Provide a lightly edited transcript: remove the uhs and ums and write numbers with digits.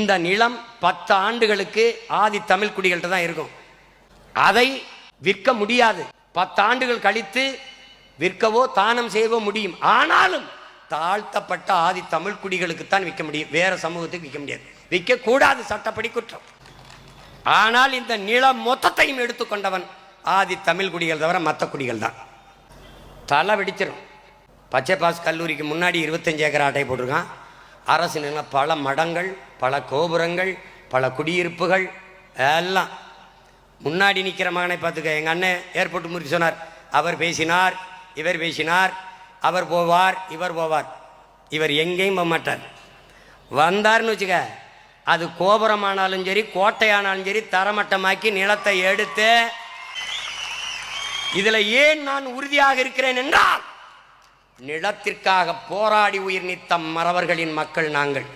இந்த நிலம் 10 ஆண்டுகளுக்கு ஆதி தமிழ் குடிகள்கிட்ட தான் இருக்கும். அதை விற்க முடியாது. 10 ஆண்டுகள் கழித்து விற்கவோ தானம் செய்யவோ முடியும். ஆனாலும் தாழ்த்தப்பட்ட ஆதி தமிழ் குடிகளுக்குத்தான் விற்க முடியும், வேற சமூகத்துக்கு விற்க முடியாது. விற்க கூடாது, சட்டப்படி குற்றம். ஆனால் இந்த நிலம் மொத்தத்தையும் எடுத்துக்கொண்டவன் ஆதி தமிழ் குடிகள் தவிர மற்ற குடிகள் தான். தலை வெடிச்சிடும். பச்சை பாஸ் கல்லூரிக்கு முன்னாடி 25 ஏக்கர் ஆட்டை போட்டிருக்கான். அரசு நிலம், பல மடங்கள், பல கோபுரங்கள், பல குடியிருப்புகள் எல்லாம். முன்னாடி நிற்கிற மகனை பார்த்துக்க. எங்கள் அண்ணன் ஏர்போர்ட் முறிச்சு சொன்னார், அவர் பேசினார், இவர் பேசினார், அவர் போவார், இவர் போவார். இவர் எங்கேயும் போக மாட்டார். வந்தார்னு வச்சுக்க, அது கோபுரமானாலும் சரி, கோட்டையானாலும் சரி, தரமட்டமாக்கி நிலத்தை எடுத்து. இதில் ஏன் நான் உறுதியாக இருக்கிறேன் என்றால், நிலத்திற்காக போராடி உயிர் நீத்த மறவர்களின் மக்கள் நாங்கள்.